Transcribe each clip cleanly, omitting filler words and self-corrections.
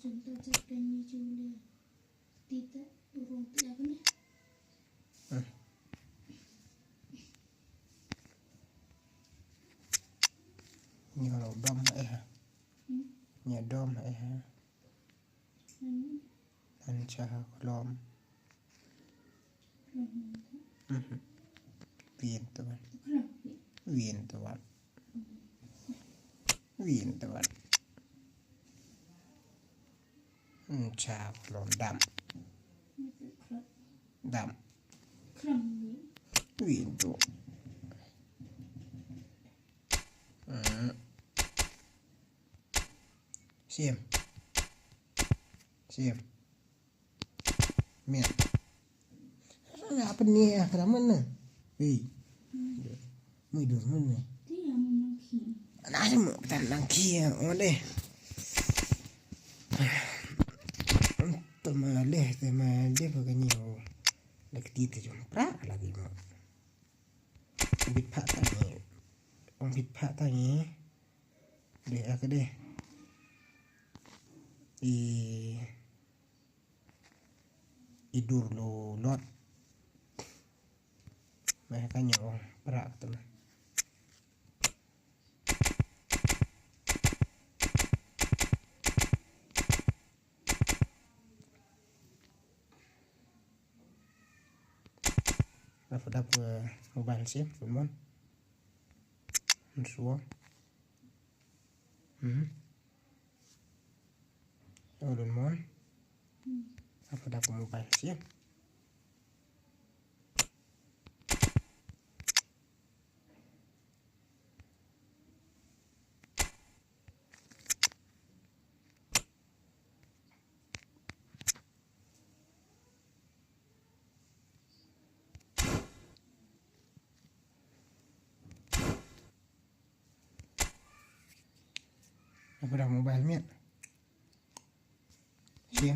contoh cerpennya Julia tidak urung tidak apa ni Nhờ đom ấy hả? Nhà đom ấy hả? Anh cha lom viên tụi bạn viên tụi bạn viên tụi bạn cha lom đậm đậm viên tụi xem miệng apa ni kerana mana mui dur mana dia menangki nak semua betul nangki oh deh temalih pakai nyawa lagi tiga jam prak lagi mau bit pak tanya deh aku deh idur lo lot mereka nyawa berat teman dapat mobile sih teman semua Ulun mon apa dapat mobile sih apa dah mobile miat sih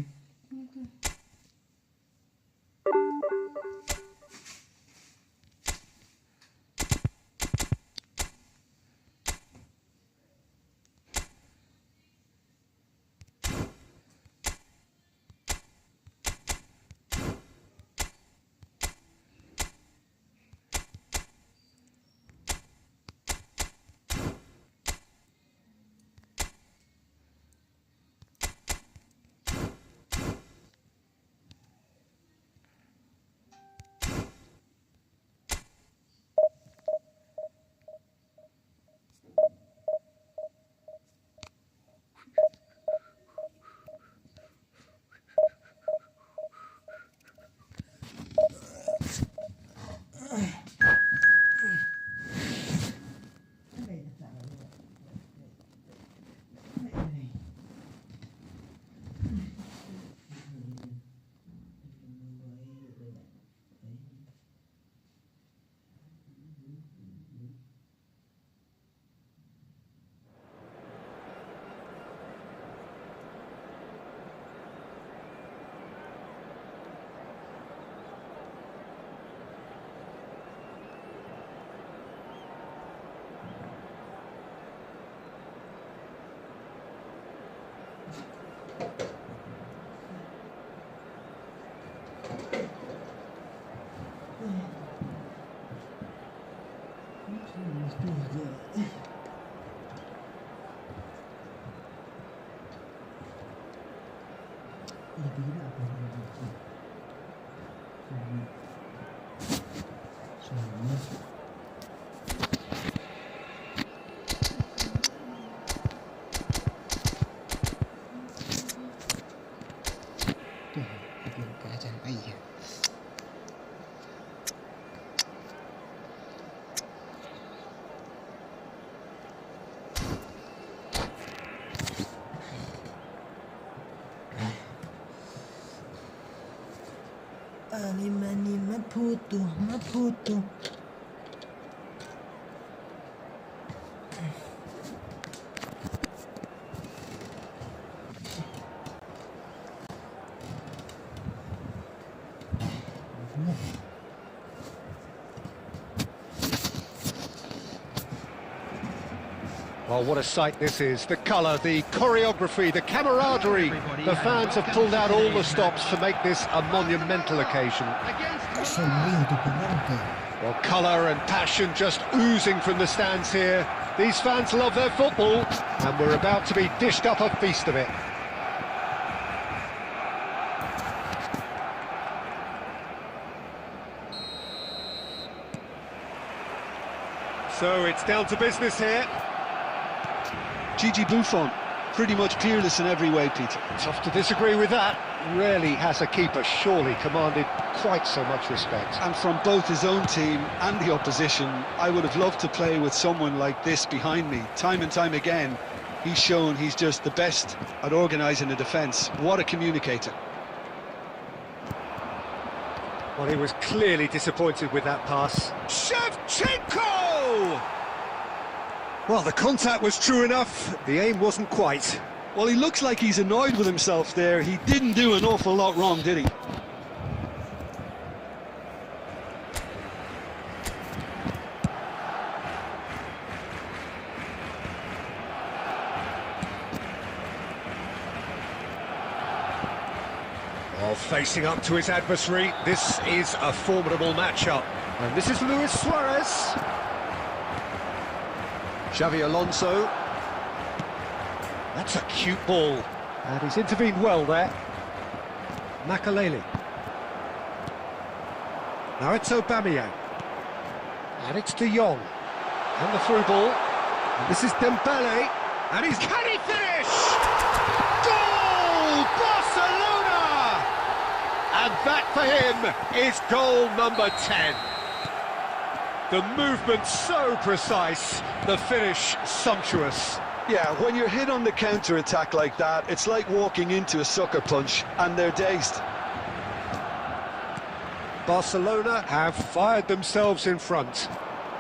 Mani maputo Well, what a sight this is. The colour, the choreography, the camaraderie. The fans have pulled out all the stops to make this a monumental occasion. Sono io documente. Well, colour and passion just oozing from the stands here. These fans love their football, and we're about to be dished up a feast of it. So it's down to business here. Gigi Buffon, pretty much peerless in every way, Peter. Tough to disagree with that. Rarely has a keeper surely commanded quite so much respect. And from both his own team and the opposition, I would have loved to play with someone like this behind me. Time and time again, he's shown he's just the best at organising a defence. What a communicator. Well, he was clearly disappointed with that pass. Shevchenko! Well, the contact was true enough, the aim wasn't quite. Well, he looks like he's annoyed with himself there. He didn't do an awful lot wrong, did he? Well, facing up to his adversary, this is a formidable matchup. And this is Luis Suarez. Xavi Alonso. That's a cute ball. And he's intervened well there. Makaleli. Now it's Aubameyang. And it's De Jong. And the through ball. And this is Dembele. And he's... Can he finish? Goal! Barcelona! And that for him is goal number 10. The movement so precise, the finish sumptuous. Yeah, when you're hit on the counter-attack like that, it's like walking into a sucker punch, and they're dazed. Barcelona have fired themselves in front.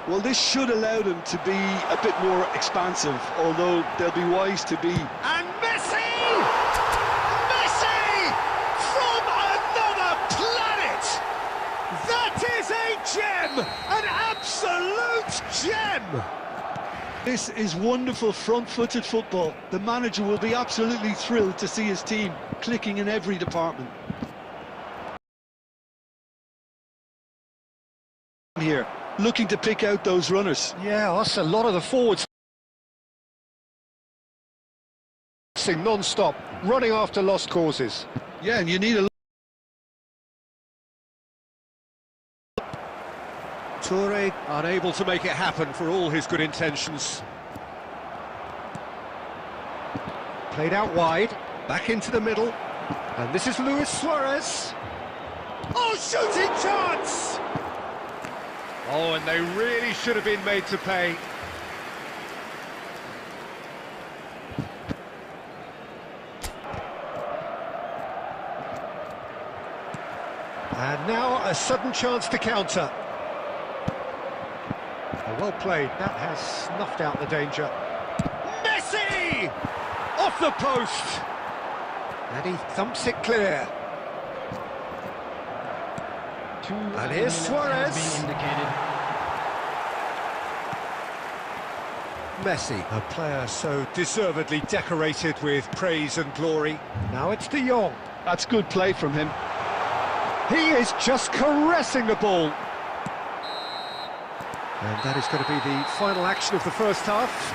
Well, this should allow them to be a bit more expansive, although they'll be wise to be. And Messi! Messi! From another planet! That is a gem! An absolute gem! This is wonderful front-footed football. The manager will be absolutely thrilled to see his team clicking in every department. Here, looking to pick out those runners. Yeah, that's a lot of the forwards. Non-stop, running after lost causes. Yeah, and you need a... Toure unable to make it happen for all his good intentions. Played out wide, back into the middle, and this is Luis Suarez. Oh, shooting chance! Oh, and they really should have been made to pay. And now a sudden chance to counter. Well played, that has snuffed out the danger. Messi! Off the post! And he thumps it clear. And here's Suarez. Messi, a player so deservedly decorated with praise and glory. Now it's De Jong. That's good play from him. He is just caressing the ball. And that is going to be the final action of the first half.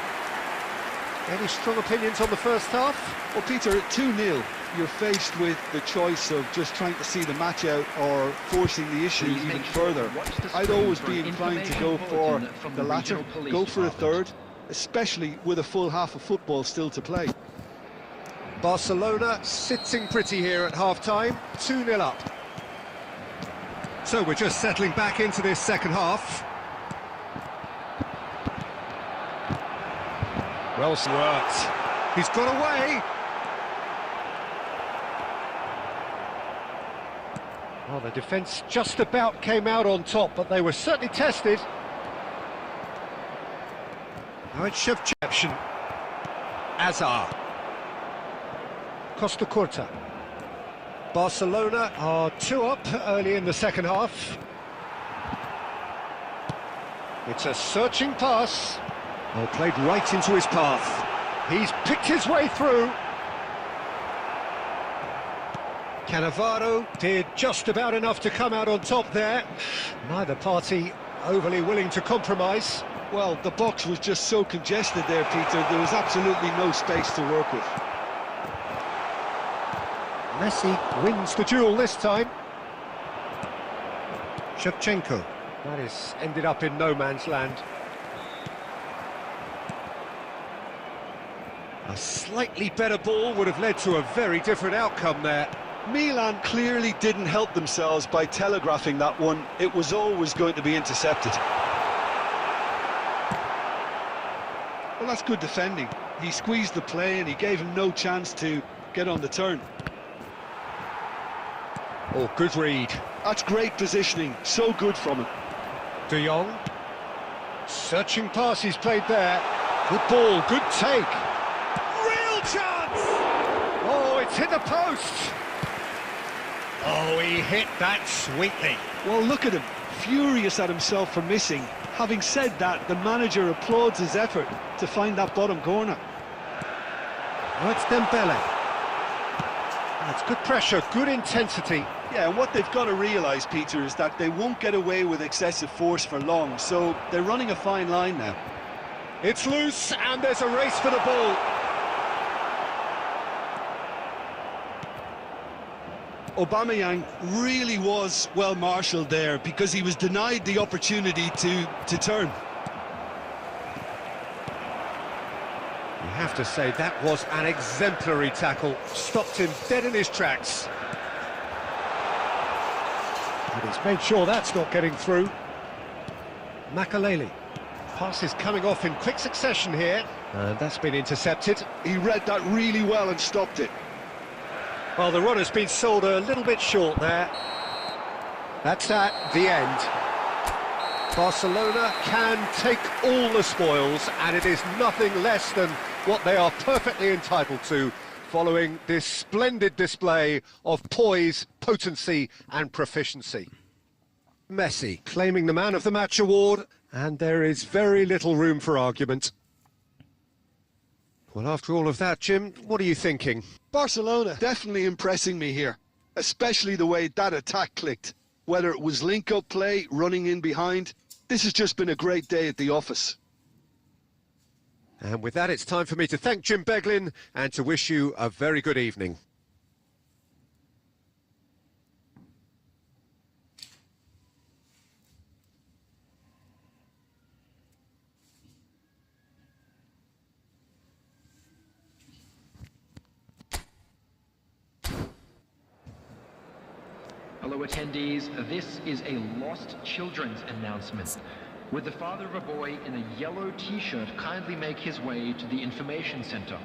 Any strong opinions on the first half? Well, Peter, at 2-0, you're faced with the choice of just trying to see the match out or forcing the issue even further. I'd always be inclined to go for the latter, go for a third, especially with a full half of football still to play. Barcelona sitting pretty here at half-time, 2-0 up. So we're just settling back into this second half. Well worked. He's got away. Well, the defence just about came out on top, but they were certainly tested. Now it's Shevchenko. Azar. Costa Curta. Barcelona are 2 up early in the second half. It's a searching pass. Oh, played right into his path. He's picked his way through. Cannavaro did just about enough to come out on top there. Neither party overly willing to compromise. Well, the box was just so congested there, Peter. There was absolutely no space to work with. Messi wins the duel this time. Shevchenko. That is ended up in no man's land. A slightly better ball would have led to a very different outcome there. Milan clearly didn't help themselves by telegraphing that one. It was always going to be intercepted. Well, that's good defending. He squeezed the play and he gave him no chance to get on the turn. Oh, good read. That's great positioning. So good from him. De Jong. Searching pass he's played there. Good ball, good take. Real chance! Oh, it's hit the post. Oh, he hit that sweetly. Well, look at him, furious at himself for missing. Having said that, the manager applauds his effort to find that bottom corner. Oh, it's Dembele. That's good pressure, good intensity. Yeah, and what they've got to realise, Peter, is that they won't get away with excessive force for long, so they're running a fine line now. It's loose, and there's a race for the ball. Aubameyang really was well marshalled there because he was denied the opportunity to turn. You have to say that was an exemplary tackle. Stopped him dead in his tracks. And he's made sure that's not getting through. Makaleli. Pass is coming off in quick succession here. And that's been intercepted. He read that really well and stopped it. Well, the run has been sold a little bit short there. That's at the end. Barcelona can take all the spoils, and it is nothing less than what they are perfectly entitled to, following this splendid display of poise, potency and proficiency. Messi claiming the Man of the Match award, and there is very little room for argument. Well, after all of that, Jim, what are you thinking? Barcelona definitely impressing me here, especially the way that attack clicked. Whether it was link-up play, running in behind, this has just been a great day at the office. And with that, it's time for me to thank Jim Beglin and to wish you a very good evening. Hello attendees, this is a lost children's announcement. Would the father of a boy in a yellow t-shirt kindly make his way to the information center?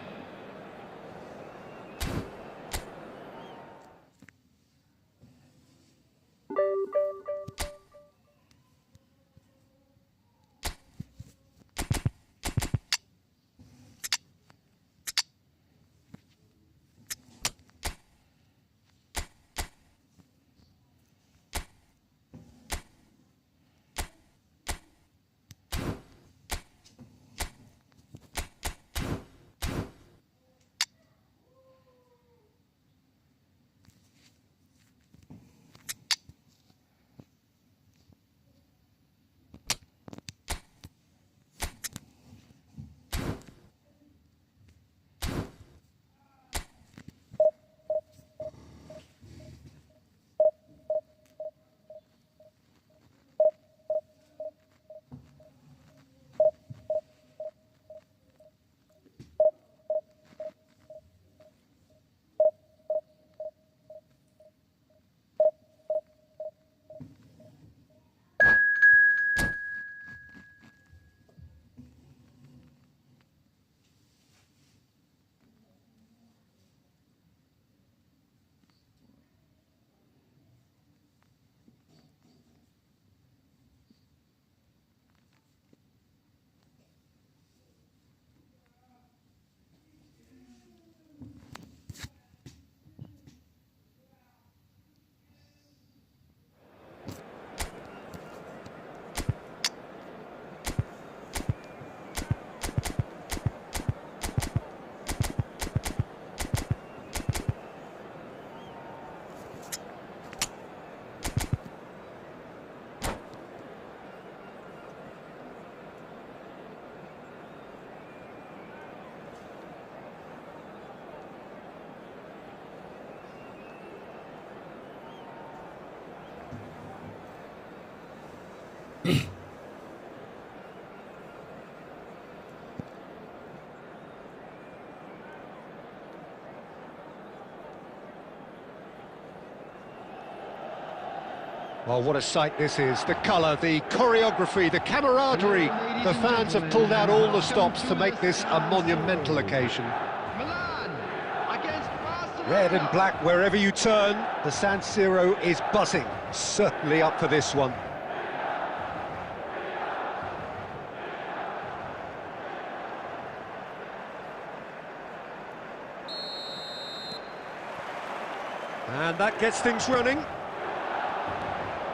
Well, what a sight this is. The colour, the choreography, the camaraderie. The fans have pulled out all the stops to make this a monumental occasion. Red and black wherever you turn. The San Siro is buzzing. Certainly up for this one. And that gets things running.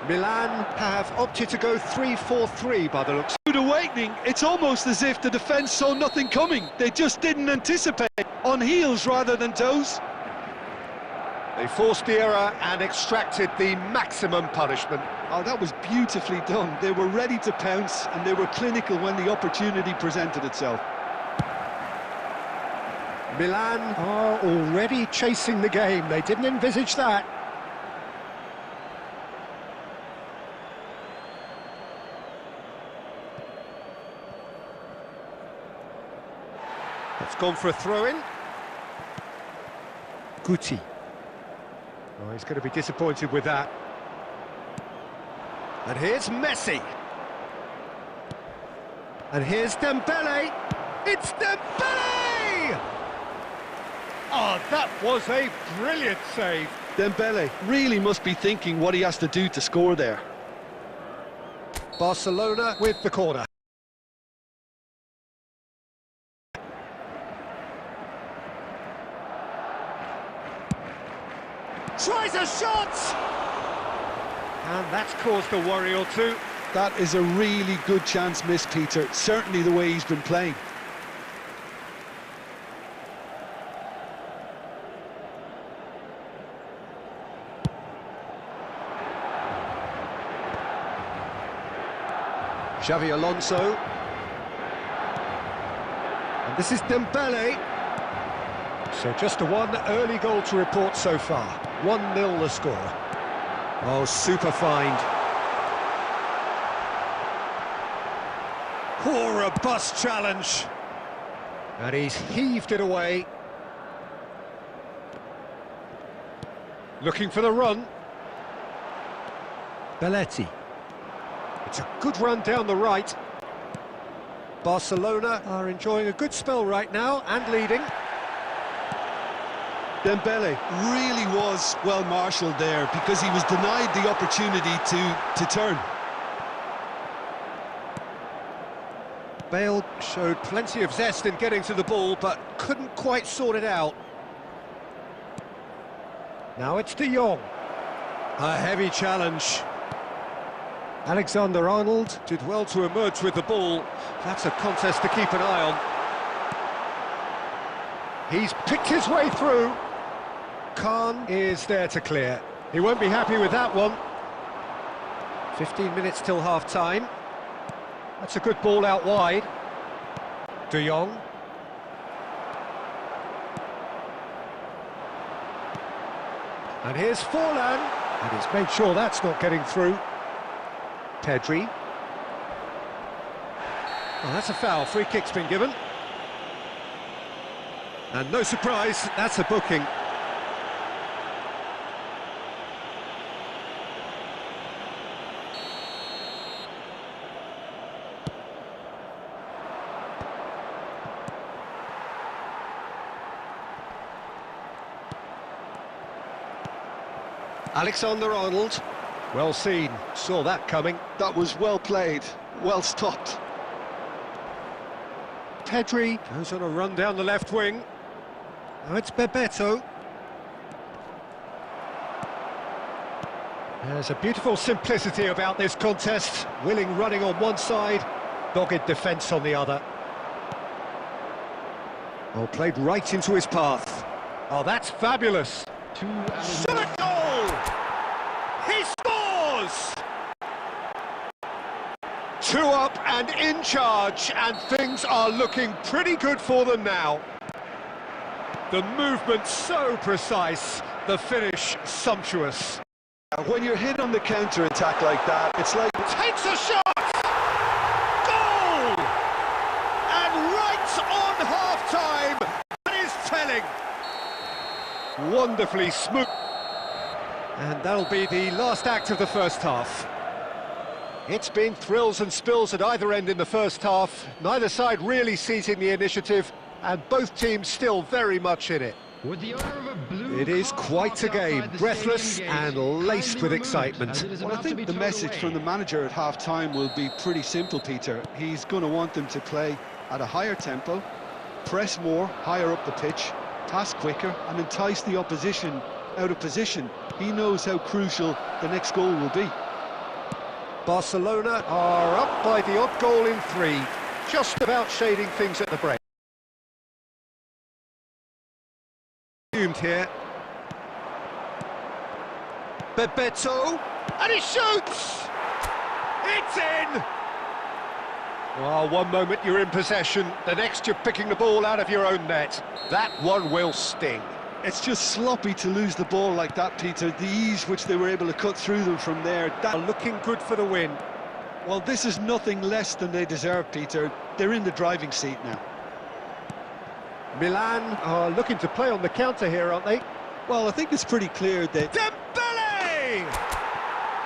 Milan have opted to go 3-4-3 by the looks. Good awakening. It's almost as if the defence saw nothing coming. They just didn't anticipate. On heels rather than toes. They forced the error and extracted the maximum punishment. Oh, that was beautifully done. They were ready to pounce and they were clinical when the opportunity presented itself. Milan are already chasing the game. They didn't envisage that. It's gone for a throw-in. Guti. Oh, he's going to be disappointed with that. And here's Messi. And here's Dembele. It's Dembele! Oh, that was a brilliant save. Dembele really must be thinking what he has to do to score there. Barcelona with the corner. Tries a shot! And that's caused a worry or two. That is a really good chance missed, Peter. Certainly the way he's been playing. Xavi Alonso. And this is Dembele. So just a one early goal to report so far. 1-0 the score. Oh, super find. Oh, robust challenge. And he's heaved it away. Looking for the run. Belletti. It's a good run down the right. Barcelona are enjoying a good spell right now and leading. Dembele really was well marshalled there because he was denied the opportunity to turn. Bale showed plenty of zest in getting to the ball, but couldn't quite sort it out. Now it's De Jong. A heavy challenge. Alexander-Arnold did well to emerge with the ball. That's a contest to keep an eye on. He's picked his way through. Khan is there to clear. He won't be happy with that one. 15 minutes till half-time. That's a good ball out wide. De Jong. And here's Forlan. And he's made sure that's not getting through. Pedri. Oh, that's a foul. Free kick's been given. And no surprise, that's a booking. Alexander-Arnold, well seen, saw that coming. That was well played, well stopped. Pedri goes on a run down the left wing. Now it's Bebeto. There's a beautiful simplicity about this contest. Willing running on one side, dogged defence on the other. Oh, played right into his path. Oh, that's fabulous. Shot a goal! He scores! 2 up and in charge, and things are looking pretty good for them now. The movement so precise, the finish sumptuous. When you're hit on the counter-attack like that, it's like... Takes a shot! Goal! And right on half-time, that is telling. Wonderfully smooth. And that'll be the last act of the first half. It's been thrills and spills at either end in the first half. Neither side really seizing the initiative, and both teams still very much in it. With the owner of a blue It is car quite a parked game, outside the breathless stadium and gate, laced kindly with removed, excitement. as it is Well, I about to think be the towed message away. from the manager at half-time will be pretty simple, Peter. He's going to want them to play at a higher tempo, press more, higher up the pitch, pass quicker, and entice the opposition out of position. He knows how crucial the next goal will be. Barcelona are up by the odd goal in 3, just about shading things at the break. Here. Bebeto, and he shoots! It's in! Well, one moment you're in possession, the next you're picking the ball out of your own net. That one will sting. It's just sloppy to lose the ball like that, Peter. The ease which they were able to cut through them from there. Looking good for the win. Well, this is nothing less than they deserve, Peter. They're in the driving seat now. Milan are looking to play on the counter here, aren't they? Well, I think it's pretty clear that... Dembele!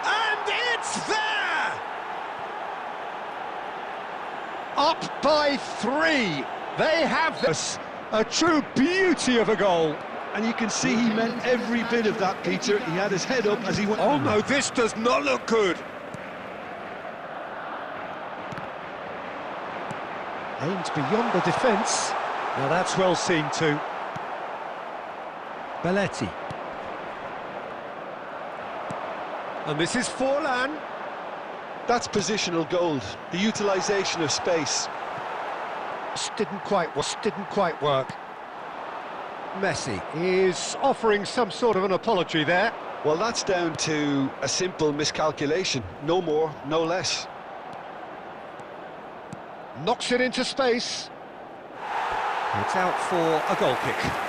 And it's there! Up by 3. They have this. A true beauty of a goal. And you can see he meant every bit of that, Peter. He had his head up as he went... Oh no, this does not look good. Aimed beyond the defence. Now that's well seen too. Belletti. And this is Forlan. That's positional gold, the utilisation of space. Didn't quite work. Messi is offering some sort of an apology there. Well, that's down to a simple miscalculation. No more, no less. Knocks it into space. It's out for a goal kick.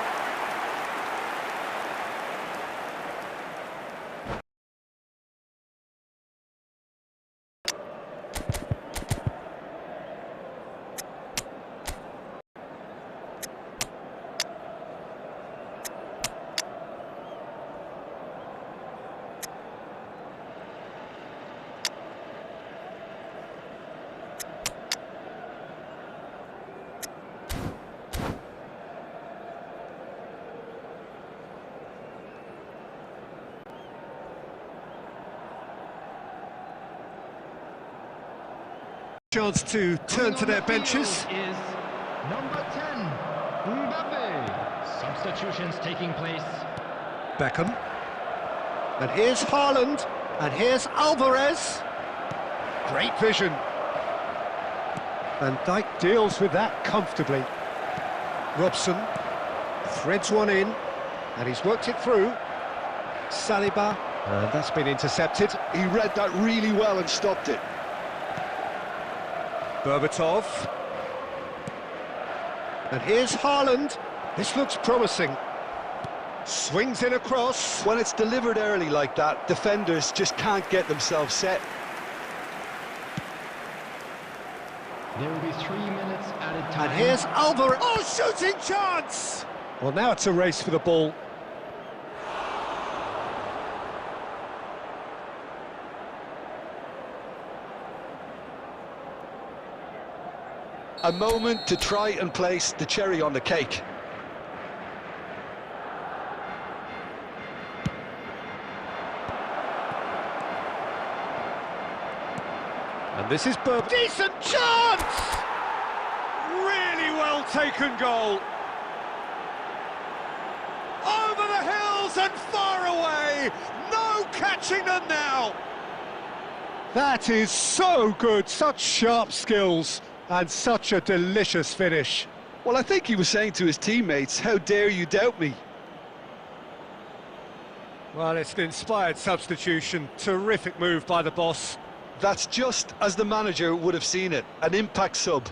Chance to turn to their benches. Is number 10, Mbappe. Substitutions taking place. Beckham. And here's Haaland. And here's Alvarez. Great vision. Van Dijk deals with that comfortably. Robson threads one in. And he's worked it through. Saliba. And that's been intercepted. He read that really well and stopped it. Berbatov. And here's Haaland. This looks promising. Swings in across. When it's delivered early like that, defenders just can't get themselves set. There will be 3 minutes added time. And here's Alvarez. Oh, shooting chance! Well, now it's a race for the ball. A moment to try and place the cherry on the cake. And this is decent chance! Really well taken goal. Over the hills and far away. No catching them now. That is so good. Such sharp skills. And such a delicious finish. Well, I think he was saying to his teammates, how dare you doubt me? Well, it's an inspired substitution. Terrific move by the boss. That's just as the manager would have seen it. An impact sub.